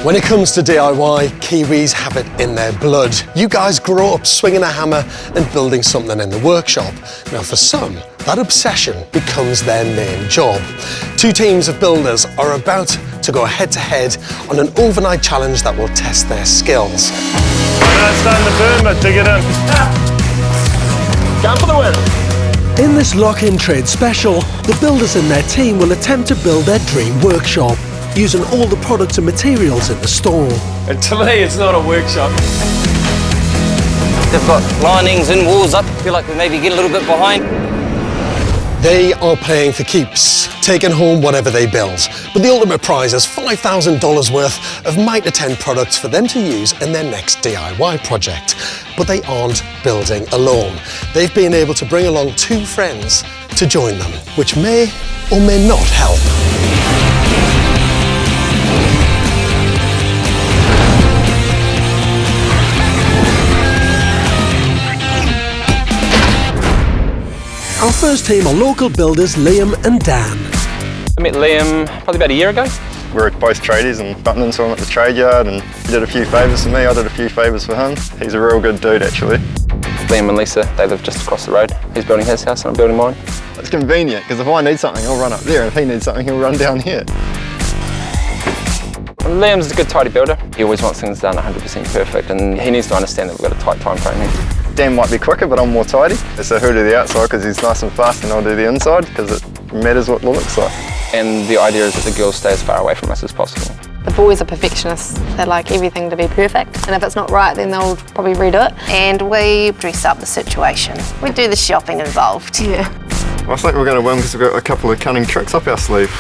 When it comes to DIY, Kiwis have it in their blood. You guys grow up swinging a hammer and building something in the workshop. Now for some, that obsession becomes their main job. Two teams of builders are about to go head-to-head on an overnight challenge that will test their skills. It's starting to burn, but dig it in. Going for the win. In this lock-in trade special, the builders and their team will attempt to build their dream workshop, using all the products and materials in the store. And to me, it's not a workshop. They've got linings and walls up. I feel like we maybe get a little bit behind. They are playing for keeps, taking home whatever they build. But the ultimate prize is $5,000 worth of Mitre products for them to use in their next DIY project. But they aren't building alone. They've been able to bring along two friends to join them, which may or may not help. Our first team are local builders Liam and Dan. I met Liam probably about a year ago. We're both tradies and butting into him at the trade yard, and he did a few favours for me, I did a few favours for him. He's a real good dude actually. Liam and Lisa, they live just across the road. He's building his house and I'm building mine. It's convenient because if I need something, I'll run up there. If he needs something, he'll run down here. Liam's a good tidy builder. He always wants things done 100% perfect, and he needs to understand that we've got a tight time frame here. Dan might be quicker, but I'm more tidy. So he'll do the outside because he's nice and fast, and I'll do the inside because it matters what it looks like. And the idea is that the girls stay as far away from us as possible. The boys are perfectionists. They like everything to be perfect, and if it's not right, then they'll probably redo it. And we dress up the situation. We do the shopping involved. Yeah. I think we're going to win because we've got a couple of cunning tricks up our sleeve.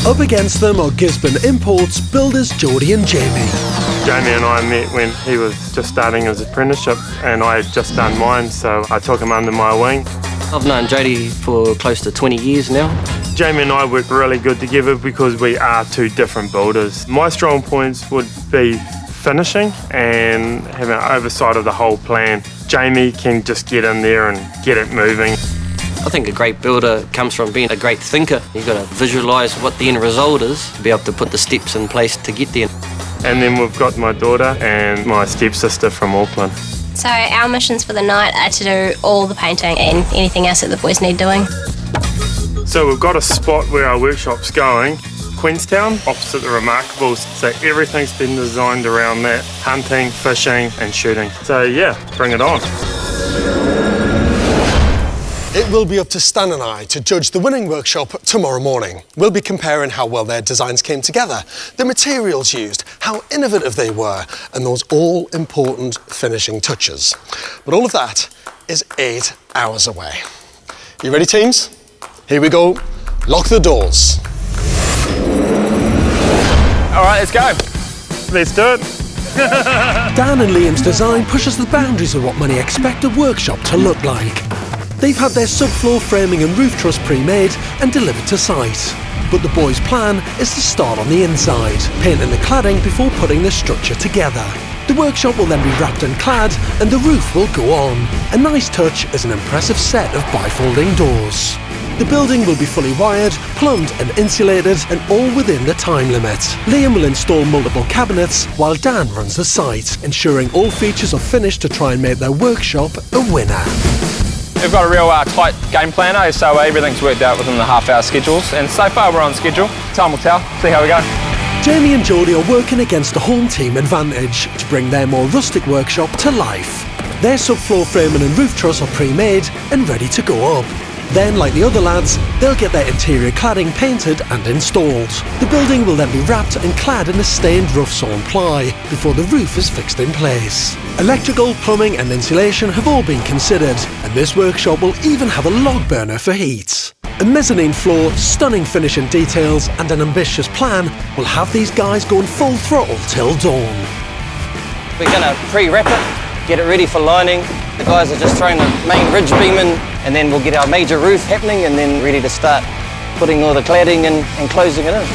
Up against them are Gisborne Imports builders Jodie and Jamie. Jamie and I met when he was just starting his apprenticeship, and I had just done mine, so I took him under my wing. I've known Jodie for close to 20 years now. Jamie and I work really good together because we are two different builders. My strong points would be finishing and having an oversight of the whole plan. Jamie can just get in there and get it moving. I think a great builder comes from being a great thinker. You've got to visualise what the end result is, to be able to put the steps in place to get there. And then we've got my daughter and my stepsister from Auckland. So our missions for the night are to do all the painting and anything else that the boys need doing. So we've got a spot where our workshop's going, Queenstown, opposite the Remarkables. So everything's been designed around that, hunting, fishing and shooting. So yeah, bring it on. It will be up to Stan and I to judge the winning workshop tomorrow morning. We'll be comparing how well their designs came together, the materials used, how innovative they were, and those all-important finishing touches. But all of that is 8 hours away. You ready, teams? Here we go. Lock the doors. All right, let's go. Let's do it. Dan and Liam's design pushes the boundaries of what many expect a workshop to look like. They've had their subfloor framing and roof truss pre-made and delivered to site. But the boys' plan is to start on the inside, painting the cladding before putting the structure together. The workshop will then be wrapped and clad, and the roof will go on. A nice touch is an impressive set of bifolding doors. The building will be fully wired, plumbed and insulated, and all within the time limit. Liam will install multiple cabinets, while Dan runs the site, ensuring all features are finished to try and make their workshop a winner. We've got a real tight game planner, so everything's worked out within the half-hour schedules, and so far we're on schedule. Time will tell. See how we go. Jamie and Jodie are working against a home team advantage to bring their more rustic workshop to life. Their subfloor framing and roof truss are pre-made and ready to go up. Then, like the other lads, they'll get their interior cladding painted and installed. The building will then be wrapped and clad in a stained rough sawn ply before the roof is fixed in place. Electrical, plumbing and insulation have all been considered, and this workshop will even have a log burner for heat. A mezzanine floor, stunning finishing details and an ambitious plan will have these guys going full throttle till dawn. We're going to pre-wrap it, get it ready for lining. The guys are just throwing the main ridge beam in, and then we'll get our major roof happening and then ready to start putting all the cladding in and closing it in.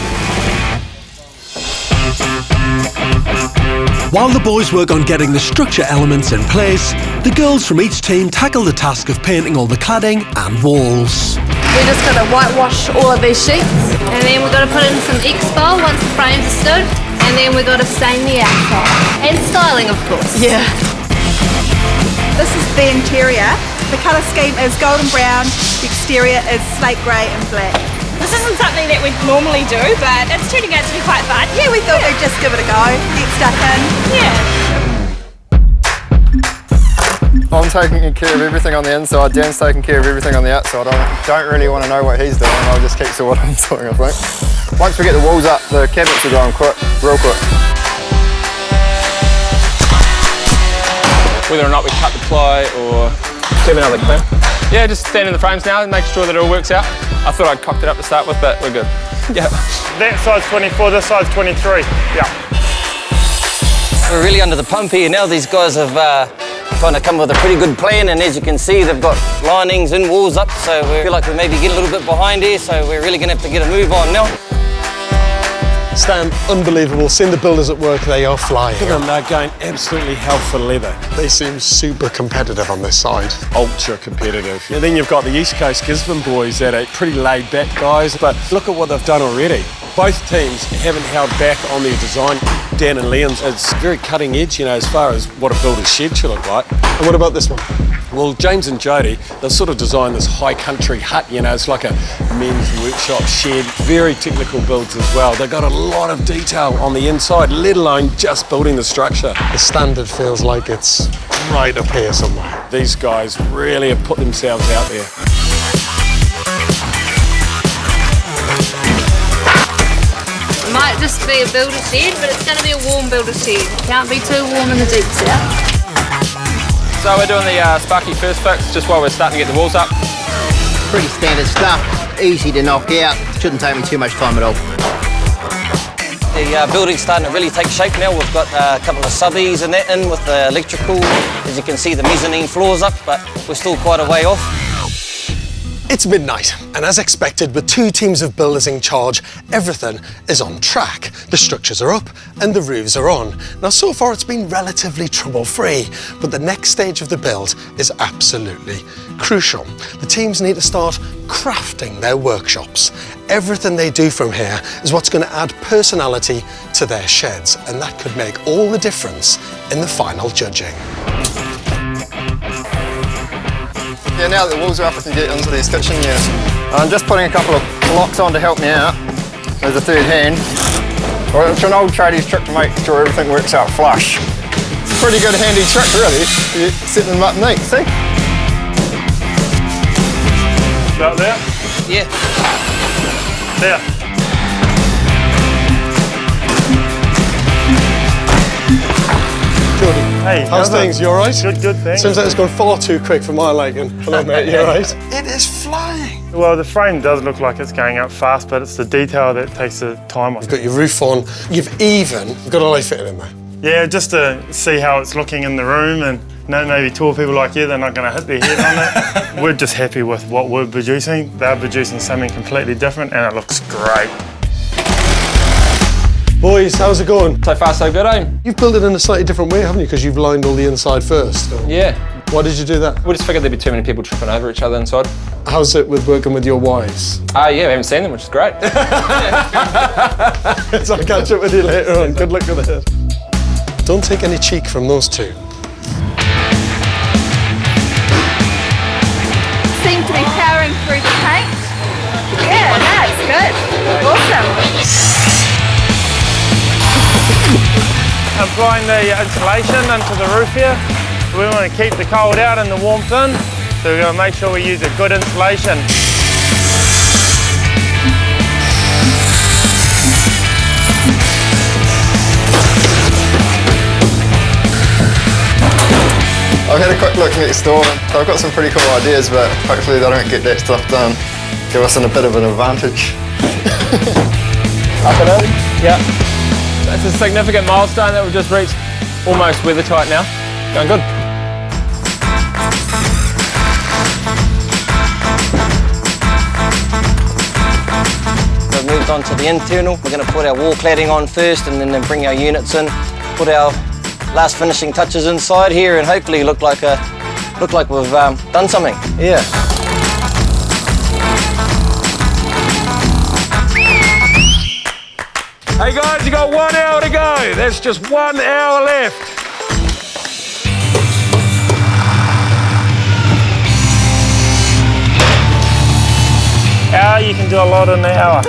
While the boys work on getting the structure elements in place, the girls from each team tackle the task of painting all the cladding and walls. We just got to whitewash all of these sheets. And then we've got to put in some X-Bowl once the frames are stood. And then we've got to stain the outside. And styling, of course. Yeah. This is the interior. The colour scheme is golden brown, the exterior is slate grey and black. This isn't something that we'd normally do, but it's turning out to be quite fun. Yeah, we thought we'd just give it a go, get stuck in. Yeah. I'm taking care of everything on the inside, Dan's taking care of everything on the outside. I don't really want to know what he's doing, I'll just keep to what I'm doing, I think. Once we get the walls up, the cabinets are going quick, real quick. Whether or not we cut the ply or do another clamp. Yeah, just standing the frames now and make sure that it all works out. I thought I'd cocked it up to start with, but we're good. Yeah. That side's 24, this side's 23. Yeah. We're really under the pump here now. These guys have kind of come with a pretty good plan, and as you can see, they've got linings and walls up, so we feel like we maybe get a little bit behind here, so we're really going to have to get a move on now. Stan, unbelievable. Seeing the builders at work, they are flying. Look at them, they're going absolutely hell for leather. They seem super competitive on this side. Ultra competitive. And then you've got the East Coast Gisborne boys that are pretty laid back guys, but look at what they've done already. Both teams haven't held back on their design. Dan and Liam's, it's very cutting edge, you know, as far as what a builder's shed should look like. And what about this one? Well, James and Jodie, they've sort of designed this high country hut, you know, it's like a men's workshop shed, very technical builds as well. They've got a lot of detail on the inside, let alone just building the structure. The standard feels like it's right up here somewhere. These guys really have put themselves out there. It might just be a builder shed, but it's going to be a warm builder shed. Can't be too warm in the deep south. So we're doing the Sparky first fix just while we're starting to get the walls up. Pretty standard stuff, easy to knock out, shouldn't take me too much time at all. The building's starting to really take shape now. We've got a couple of subbies and that in with the electrical. As you can see, the mezzanine floor's up, but we're still quite a way off. It's midnight, and as expected, with two teams of builders in charge, everything is on track. The structures are up and the roofs are on. Now, so far it's been relatively trouble-free, but the next stage of the build is absolutely crucial. The teams need to start crafting their workshops. Everything they do from here is what's going to add personality to their sheds, and that could make all the difference in the final judging. Yeah, now that the walls are up, I can get into these kitchen units. I'm just putting a couple of blocks on to help me out. There's a third hand. Well, it's an old tradies trick to make sure everything works out flush. It's a pretty good handy trick, really. You're setting them up neat, see? About there? Yeah. There. Jodie, Hey, how's things? You all right? Good, thanks. Seems like it's gone far too quick for my liking. Hello, mate, you all right? It is flying. Well, the frame does look like it's going up fast, but it's the detail that takes the time off. You've got your roof on. You've got a light fitted in there. Yeah, just to see how it's looking in the room, and maybe tall people like you, they're not going to hit their head on it. We're just happy with what we're producing. They're producing something completely different, and it looks great. Boys, how's it going? So far, so good, eh? You've built it in a slightly different way, haven't you? Because you've lined all the inside first. Yeah. Why did you do that? We just figured there'd be too many people tripping over each other inside. How's it with working with your wives? Yeah, we haven't seen them, which is great. So I'll catch up with you later on. Good luck with it. Don't take any cheek from those two. Seem to be powering through the paint. Yeah, that's good. Awesome. Applying the insulation into the roof here. We want to keep the cold out and the warmth in, so we're going to make sure we use a good insulation. I've had a quick look next door. I've got some pretty cool ideas, but hopefully they don't get that stuff done. Give us a bit of an advantage. Up and in? Yeah. It's a significant milestone that we've just reached. Almost weather tight now. Going good. We've moved on to the internal. We're going to put our wall cladding on first, and then bring our units in. Put our last finishing touches inside here, and hopefully look like we've done something. Yeah. Hey guys, you got 1 hour to go. That's just 1 hour left. Hour, you can do a lot in an hour.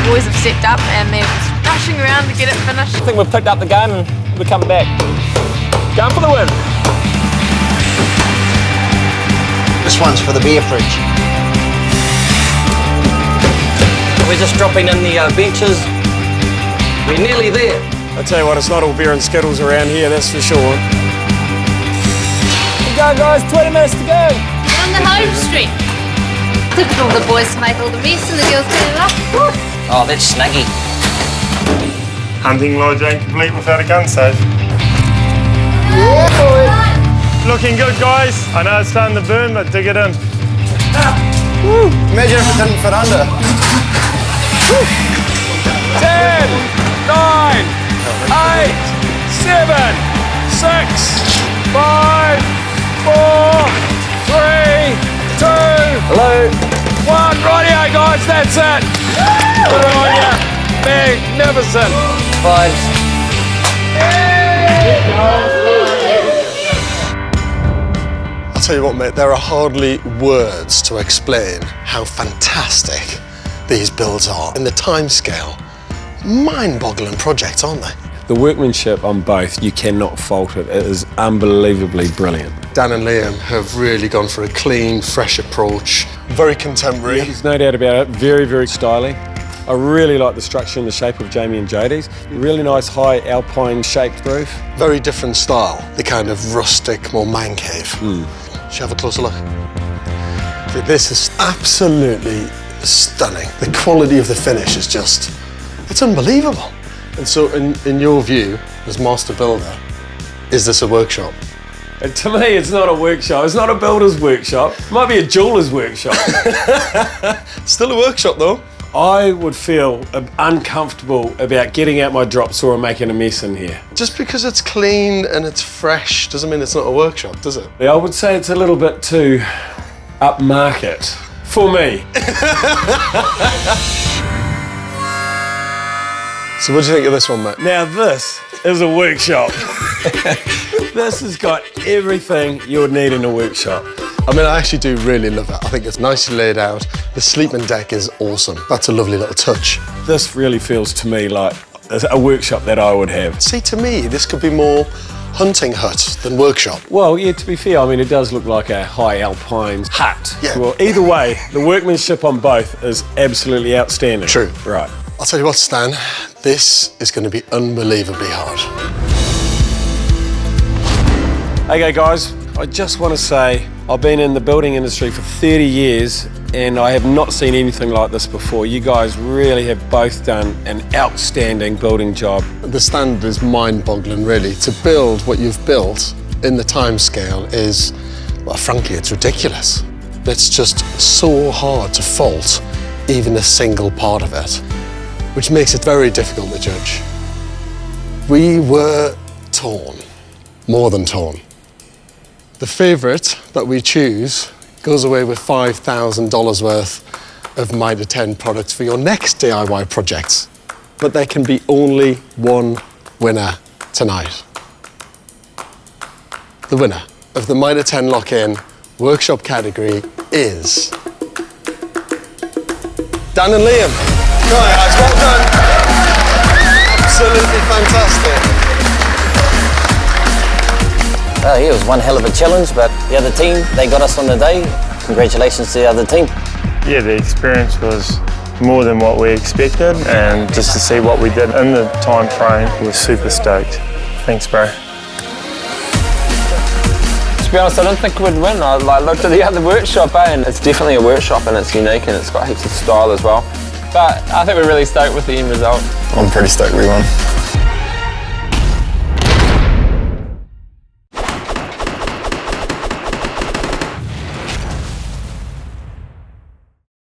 Boys have stepped up and they're rushing around to get it finished. I think we've picked up the game and we're coming back. Going for the win. This one's for the beer fridge. We're just dropping in the benches. We're nearly there. I tell you what, it's not all beer and skittles around here, that's for sure. Here we go, guys. 20 minutes to go. We're on the home street. Typical of the boys to make all the mess and the girls clean it up. Woo. Oh, that's snuggy. Hunting lodge ain't complete without a gun safe. Looking good, guys. I know it's starting to burn, but dig it in. Imagine if it didn't fit under. 10, 9, 8, 7, 6, 5, 4, 3, 2, Hello. 1. Rightio, guys, that's it. Put it on ya. Magnificent. Fives. I'll tell you what, mate, there are hardly words to explain how fantastic these builds are. And the timescale, mind-boggling projects, aren't they? The workmanship on both, you cannot fault it. It is unbelievably brilliant. Dan and Liam have really gone for a clean, fresh approach. Very contemporary. There's no doubt about it. Very, very stylish. I really like the structure and the shape of Jamie and Jodie's. Really nice high alpine shaped roof. Very different style. The kind of rustic, more man cave. Shall we have a closer look? This is absolutely stunning. The quality of the finish is just, it's unbelievable. And so in your view, as master builder, is this a workshop? And to me, it's not a workshop. It's not a builder's workshop. It might be a jeweler's workshop. Still a workshop though. I would feel uncomfortable about getting out my drop saw and making a mess in here. Just because it's clean and it's fresh doesn't mean it's not a workshop, does it? I would say it's a little bit too upmarket for me. So what do you think of this one, mate? Now this is a workshop. This has got everything you would need in a workshop. I mean, I actually do really love it. I think it's nicely laid out. The sleeping deck is awesome. That's a lovely little touch. This really feels to me like a workshop that I would have. See, to me, this could be more hunting hut than workshop. Well, yeah, to be fair, I mean, it does look like a high alpine hut. Yeah. Well, either way, the workmanship on both is absolutely outstanding. True. Right. I'll tell you what, Stan, this is going to be unbelievably hard. Okay, guys, I just want to say I've been in the building industry for 30 years and I have not seen anything like this before. You guys really have both done an outstanding building job. The standard is mind-boggling, really. To build what you've built in the time scale is, well, frankly, it's ridiculous. It's just so hard to fault even a single part of it, which makes it very difficult to judge. We were torn, more than torn. The favourite that we choose goes away with $5,000 worth of Mitre 10 products for your next DIY projects. But there can be only one winner tonight. The winner of the Mitre 10 lock-in workshop category is Dan and Liam. Go on, guys, well done. Absolutely fantastic. Well, yeah, it was one hell of a challenge, but the other team, they got us on the day. Congratulations to the other team. Yeah, the experience was more than what we expected, and just to see what we did in the time frame, we're super stoked. Thanks, bro. To be honest, I didn't think we'd win. I looked at the other workshop, and it's definitely a workshop and it's unique and it's got heaps of style as well. But I think we're really stoked with the end result. I'm pretty stoked we won.